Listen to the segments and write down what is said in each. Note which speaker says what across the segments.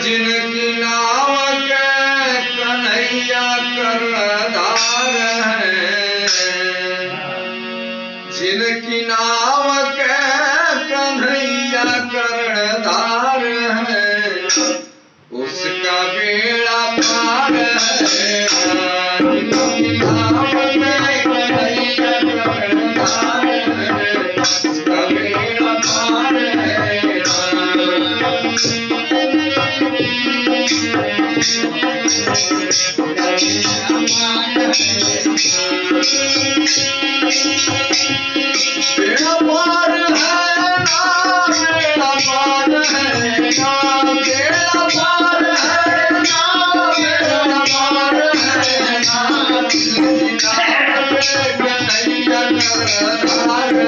Speaker 1: जिनकी नाव के कन्हैया कर्णधार है, जिनकी नाव के कन्हैया कर्णधार है, उसका बेड़ा पार है। जिनकी नाव के कन्हैया कर्णधार है, उसका बेड़ा पार है। बेड़ा पार है ना, बेड़ा पार है ना, बेड़ा पार है ना, बेड़ा पार है ना, कन्हैया कर्णधार है,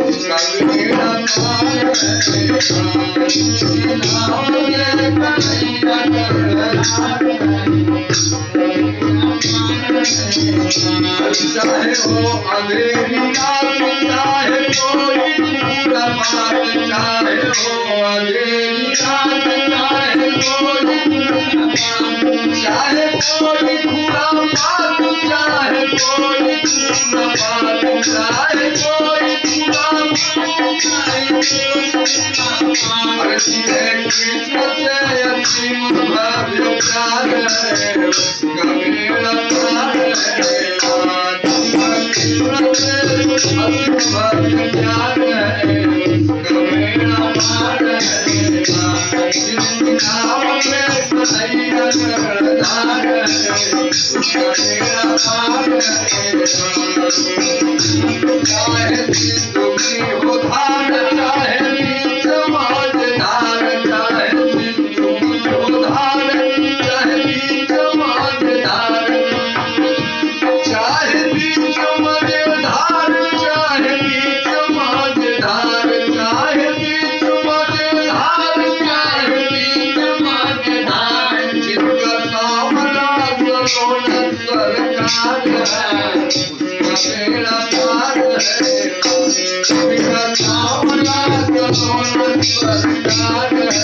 Speaker 1: उसका बेड़ा पार है। कन्हैया कर्णधार चाहे हो अंधेरी रात, चाहे कोई पूरा बात, चाहे हो अंधेरी रात, चाहे कोई पूरा बात, चाहे कोई पूरा बात, चाहे कोई पूरा बात, चाहे कोई पूरा बात, कृष्ण से असीम भव्य प्यार है, उसका बेड़ा पार है। प्यार है, उसका बेड़ा पार है। जिनकी नाव में कन्हैया कर्णधार है, उसका बेड़ा पार है। चाहे सिंधु की हो धार, चाहे बीच मझधार, चाहे सिंधु की हो धार, चाहे बीच मझधार, चाहे बीच मझधार, चाहे बीच मझधार, चाहे बीच मझधार, चाहे बीच मझधार, जिनका सामना सलोन सरकार है, उसका बेड़ा पार है। जिनका सामना सलोन सरकार है,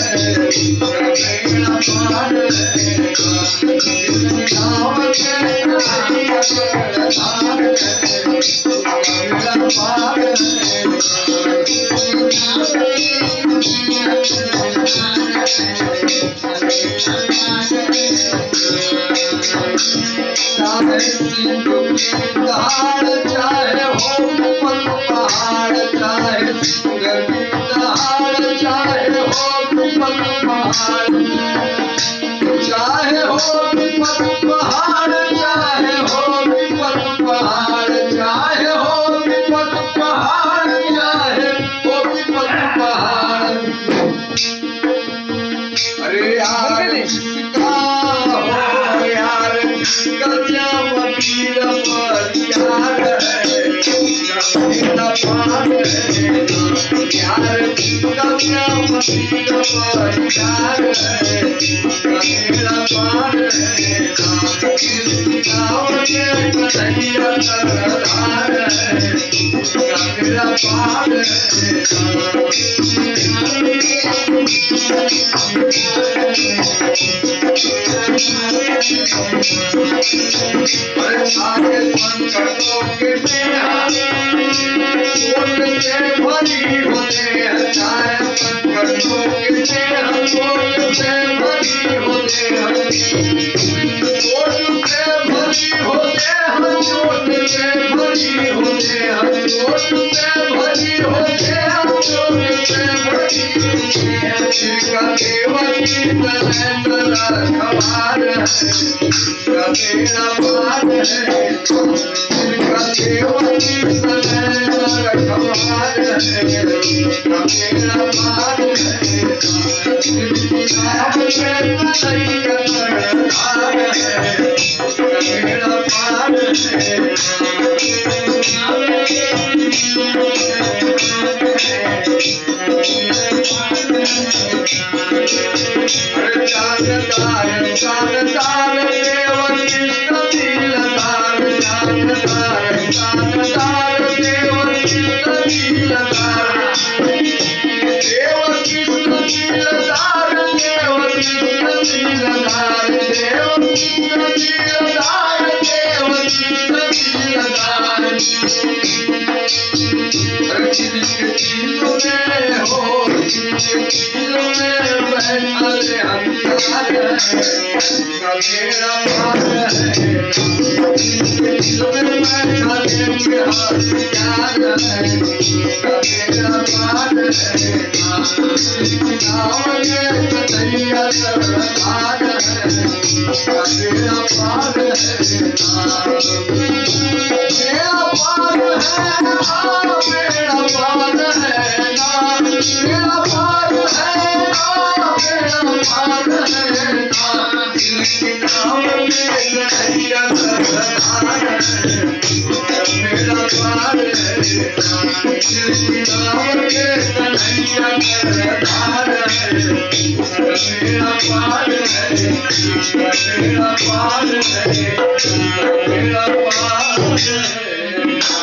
Speaker 1: उसका बेड़ा पार है। जिनकी नाव के कन्हैया कर्णधार है, उसका बेड़ा पार है। चाहे सिंधु की धार, चाहे हो विपद पहाड़, चाहे सिंधु की धार, चाहे हो विपद पहाड़, चाहे हो विपद पहाड़, चाहे हो विपद पहाड़, चाहे हो विपद पहाड़, चाहे हो विपद पहाड़। अरे यार किसका हो, यार किसका श्याम वीर परियार है, उसका बेड़ा पार है। यार किसका श्याम वीर परियार है, उसका बेड़ा पार है। जिनकी नाव के कन्हैया कर्णधार है, उसका बेड़ा पार है। सारे संकटों के बेड़ा सोच से भरी होते हैं, सारे संकटों के बेड़ा सोच से भरी होते हैं, सोच से भरी होते हैं, सोच से भरी होते हैं, सोच से भरी होते हैं, सोच से भरी होते हैं। जिनका देवकी तरह रखवार है, उसका बेड़ा पार है। जिनका देवकी तरह रखवार है, उसका बेड़ा पार है। जिनकी नाव में कन्हैया कर्णधार है, उसका बेड़ा पार है। शानदार देव कृष्ण लीलाधार, शानदार देव कृष्ण लीलाधार, देव कृष्ण लीलाधार, देव कृष्ण दिल में बैठल हथियार है, का बेड़ा पार है। दिल में बैठल हथियार है, का बेड़ा पार है। नाम के कन्हैया सरदार है, का बेड़ा पार है। बेड़ा पार है, बेड़ा पार है, बेड़ा पार है, बेड़ा पार है। दिल के नाम में कन्हैया सरदार है, बेड़ा पार है। दिल के नाम में कन्हैया सरदार है, बेड़ा पार है, बेड़ा पार है, बेड़ा पार है।